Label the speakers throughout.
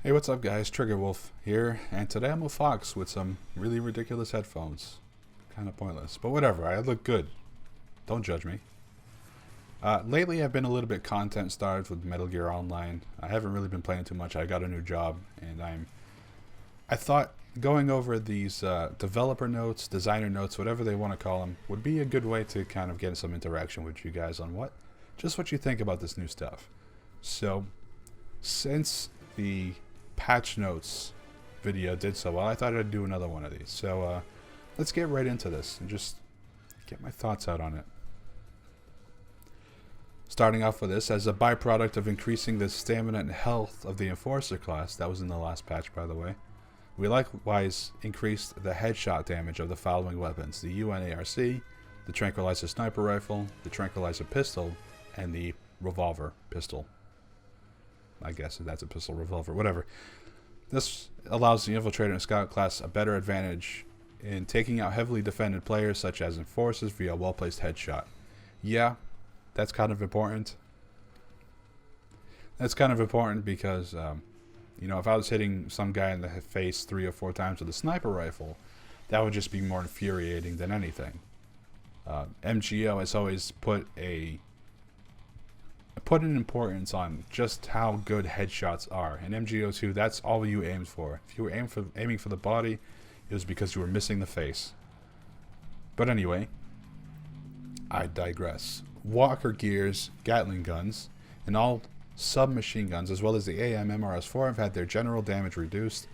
Speaker 1: Hey, what's up guys? Trigger Wolf here, and today I'm a fox with some really ridiculous headphones. Kind of pointless, but whatever, I look good. Don't judge me. Lately I've been a little bit content starved with Metal Gear Online. I haven't really been playing too much. I got a new job, and I thought going over these developer notes, designer notes, whatever they want to call them, would be a good way to kind of get some interaction with you guys on what you think about this new stuff. So, since the patch notes video did so well, I thought I'd do another one of these. So let's get right into this and just get my thoughts out on it. Starting off with this, as a byproduct of increasing the stamina and health of the Enforcer class, that was in the last patch by the way, we likewise increased the headshot damage of the following weapons: the UNARC, the Tranquilizer Sniper Rifle, the Tranquilizer Pistol, and the Revolver Pistol. I guess that's a pistol, revolver, whatever. This allows the Infiltrator and Scout class a better advantage in taking out heavily defended players such as Enforcers via a well-placed headshot. Yeah, that's kind of important. That's kind of important because, if I was hitting some guy in the face 3 or 4 times with a sniper rifle, that would just be more infuriating than anything. MGO has always put an importance on just how good headshots are. In MGO3, that's all you aimed for. If you were aiming for the body, it was because you were missing the face. But anyway, I digress. Walker gears, Gatling guns, and all submachine guns, as well as the AM MRS4, have had their general damage reduced.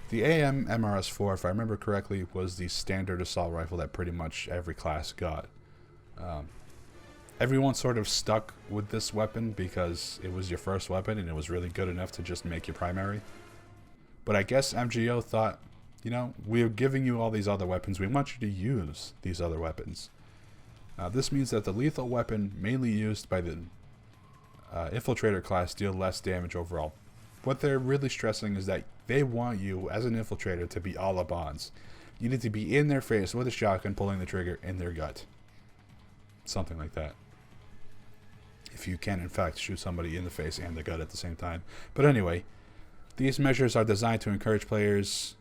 Speaker 1: The AM MRS4, if I remember correctly, was the standard assault rifle that pretty much every class got. Everyone sort of stuck with this weapon because it was your first weapon and it was really good enough to just make your primary. But I guess MGO thought, we're giving you all these other weapons. We want you to use these other weapons. This means that the lethal weapon mainly used by the Infiltrator class deal less damage overall. What they're really stressing is that they want you, as an Infiltrator, to be all up ons. You need to be in their face with a shotgun pulling the trigger in their gut. Something like that. If you can in fact shoot somebody in the face and the gut at the same time. But anyway, these measures are designed to encourage players,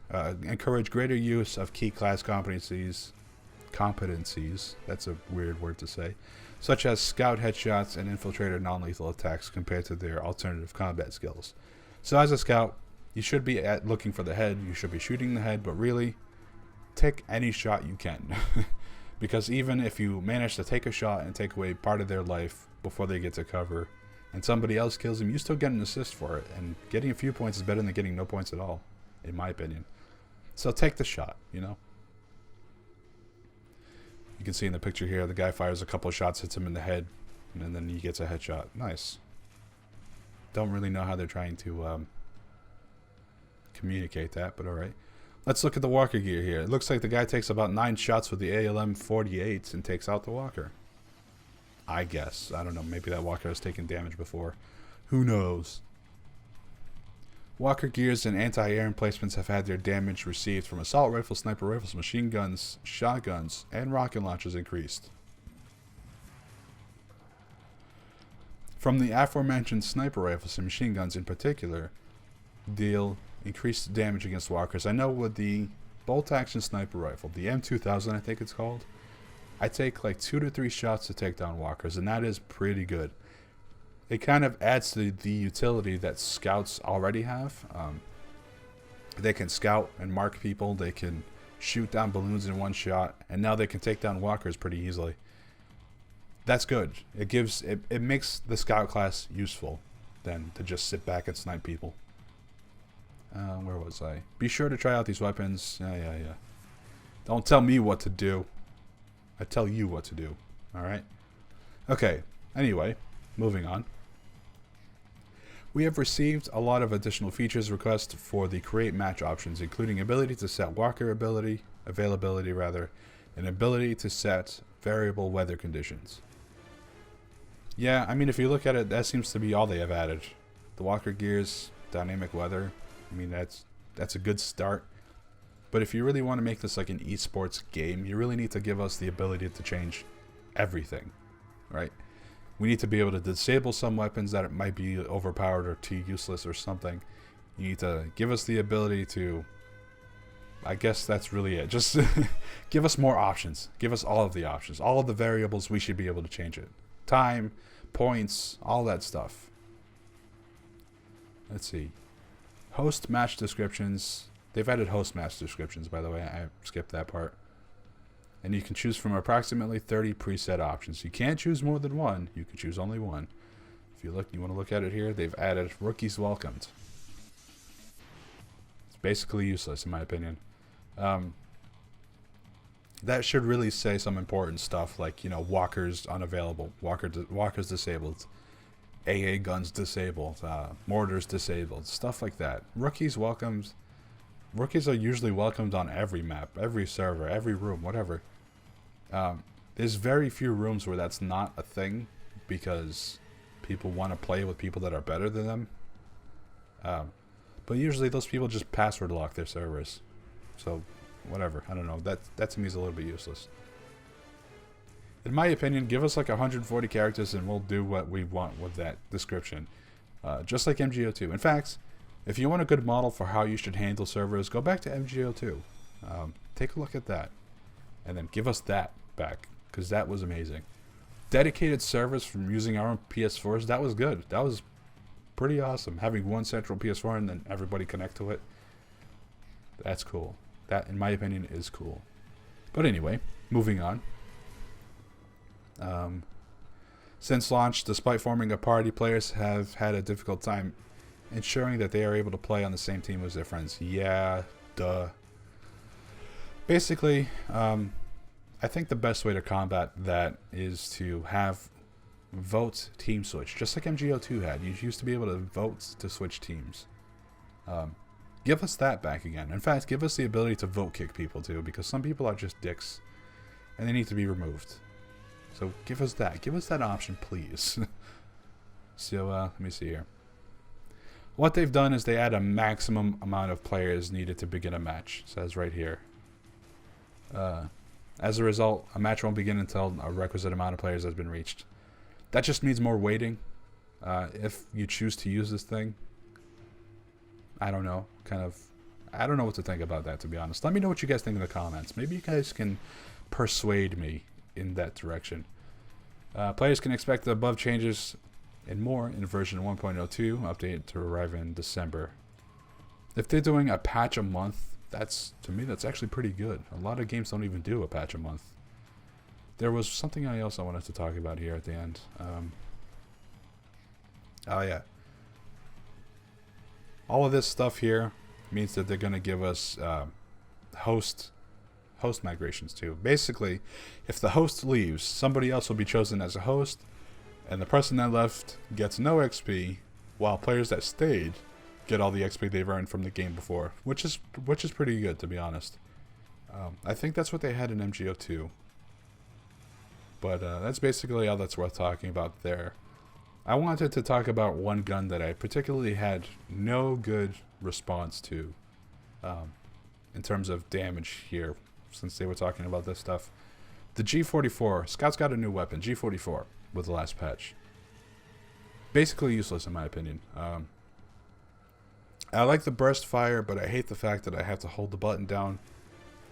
Speaker 1: encourage greater use of key class competencies, that's a weird word to say, such as scout headshots and infiltrator non-lethal attacks compared to their alternative combat skills. So as a scout, you should be looking for the head, you should be shooting the head, but really, take any shot you can. Because even if you manage to take a shot and take away part of their life before they get to cover, and somebody else kills them, you still get an assist for it. And getting a few points is better than getting no points at all, in my opinion. So take the shot, You can see in the picture here, the guy fires a couple of shots, hits him in the head, and then he gets a headshot. Nice. Don't really know how they're trying to communicate that, but alright. Let's look at the Walker gear here. It looks like the guy takes about 9 shots with the ALM-48s and takes out the Walker. I guess. I don't know. Maybe that Walker has taken damage before. Who knows? Walker gears and anti-air emplacements have had their damage received from assault rifles, sniper rifles, machine guns, shotguns, and rocket launchers increased. From the aforementioned sniper rifles and machine guns in particular, deal increased damage against walkers. I know with the bolt action sniper rifle, the M2000 I think it's called, I take like 2 to 3 shots to take down walkers, and that is pretty good. It kind of adds to the utility that scouts already have. They can scout and mark people, they can shoot down balloons in one shot, and now they can take down walkers pretty easily. That's good. It makes the scout class useful than to just sit back and snipe people. Where was I? Be sure to try out these weapons. Yeah. Don't tell me what to do. I tell you what to do. Alright? Okay. Anyway, moving on. We have received a lot of additional features requests for the create match options, including ability to set walker availability, and ability to set variable weather conditions. Yeah, I mean, if you look at it, that seems to be all they have added. The walker gears, dynamic weather. I mean, that's a good start. But if you really want to make this like an esports game, you really need to give us the ability to change everything, right? We need to be able to disable some weapons that might be overpowered or too useless or something, You need to give us the ability to, I guess that's really it. Just give us more options. Give us all of the options. All of the variables, we should be able to change it. Time, points, all that stuff. Let's see. Host match descriptions. They've added host match descriptions, by the way. I skipped that part. And you can choose from approximately 30 preset options. You can't choose more than one. You can choose only one. If you want to look at it here, they've added rookies welcomed. It's basically useless, in my opinion. That should really say some important stuff, like, you know, walkers unavailable, walkers disabled, AA guns disabled, mortars disabled, stuff like that. Rookies welcomed. Rookies are usually welcomed on every map, every server, every room, whatever. There's very few rooms where that's not a thing, because people want to play with people that are better than them. But usually those people just password lock their servers. So, whatever. I don't know. That to me is a little bit useless. In my opinion, give us like 140 characters and we'll do what we want with that description. Just like MGO2. In fact, if you want a good model for how you should handle servers, go back to MGO2. Take a look at that. And then give us that back, because that was amazing. Dedicated servers from using our own PS4s, that was good. That was pretty awesome. Having one central PS4 and then everybody connect to it. That's cool. That, in my opinion, is cool. But anyway, moving on. Since launch, despite forming a party, players have had a difficult time ensuring that they are able to play on the same team as their friends. Yeah, duh. Basically, I think the best way to combat that is to have vote team switch, just like MGO2 had. You used to be able to vote to switch teams. Give us that back again. In fact, give us the ability to vote kick people too, because some people are just dicks and they need to be removed. So give us that. Give us that option, please. So let me see here. What they've done is they add a maximum amount of players needed to begin a match. It says right here. As a result, a match won't begin until a requisite amount of players has been reached. That just means more waiting. If you choose to use this thing, I don't know. I don't know what to think about that, to be honest. Let me know what you guys think in the comments. Maybe you guys can persuade me in that direction. Players can expect the above changes and more in version 1.02, update to arrive in December. If they're doing a patch a month, to me that's actually pretty good. A lot of games don't even do a patch a month. There was something else I wanted to talk about here at the end. Oh yeah. All of this stuff here means that they're going to give us host migrations too. Basically, if the host leaves, somebody else will be chosen as a host, and the person that left gets no XP, while players that stayed get all the XP they've earned from the game before, which is pretty good, to be honest. I think that's what they had in MGO2. But that's basically all that's worth talking about there. I wanted to talk about one gun that I particularly had no good response to in terms of damage here, since they were talking about this stuff. The G44. Scout's got a new weapon, G44, with the last patch. Basically useless in my opinion. I like the burst fire, but I hate the fact that I have to hold the button down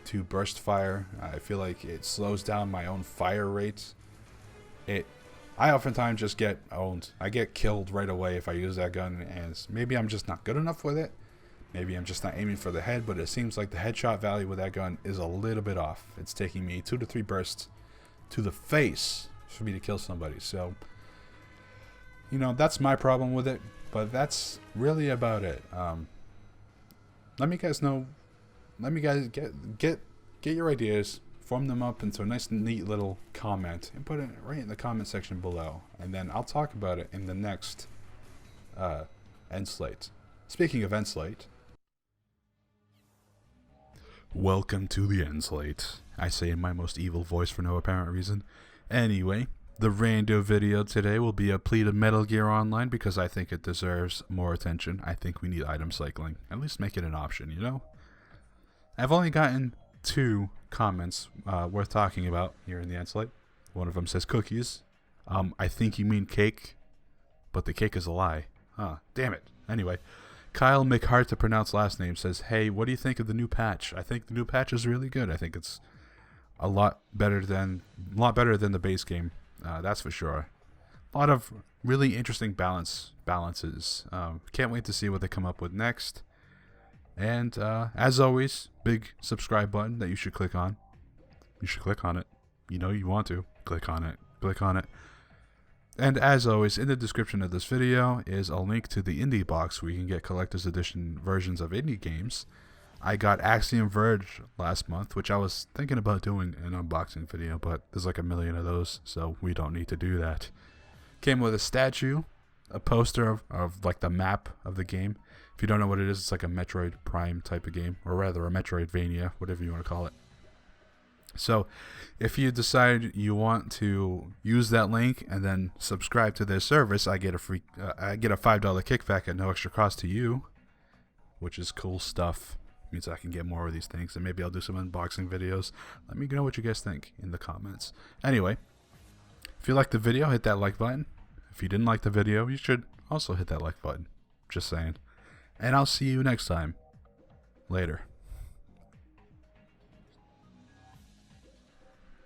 Speaker 1: to burst fire. I feel like it slows down my own fire rates. I oftentimes just get owned. I get killed right away if I use that gun, and maybe I'm just not good enough with it. Maybe I'm just not aiming for the head, but it seems like the headshot value with that gun is a little bit off. It's taking me 2 to 3 bursts to the face for me to kill somebody. So, you know, that's my problem with it, but that's really about it. Let me guys know. Let me guys get your ideas. Form them up into a nice, neat little comment and put it right in the comment section below. And then I'll talk about it in the next end slate. Speaking of end slate, welcome to the end slate. I say in my most evil voice for no apparent reason. Anyway, the rando video today will be a plea to Metal Gear Online because I think it deserves more attention. I think we need item cycling. At least make it an option, you know? I've only gotten 2 comments worth talking about here in the end slate. One of them says cookies. I think you mean cake, but the cake is a lie. Damn it. Anyway, Kyle McHart to pronounce last name says, "Hey, what do you think of the new patch?" I think the new patch is really good. I think it's a lot better than the base game. That's for sure. A lot of really interesting balances. Can't wait to see what they come up with next. And as always, big subscribe button that you should click on. You should click on it. You know you want to. Click on it. Click on it. And as always, in the description of this video is a link to the TheIndieBox where you can get collector's edition versions of indie games. I got Axiom Verge last month, which I was thinking about doing an unboxing video, but there's like a million of those, so we don't need to do that. Came with a statue, a poster of like the map of the game. If you don't know what it is, it's like a Metroid Prime type of game, or rather a Metroidvania, whatever you want to call it. So if you decide you want to use that link and then subscribe to their service, I get a $5 kickback at no extra cost to you, which is cool stuff. Means I can get more of these things, and maybe I'll do some unboxing videos. Let me know what you guys think in the comments. Anyway, if you liked the video, hit that like button. If you didn't like the video, you should also hit that like button. Just saying. And I'll see you next time. Later.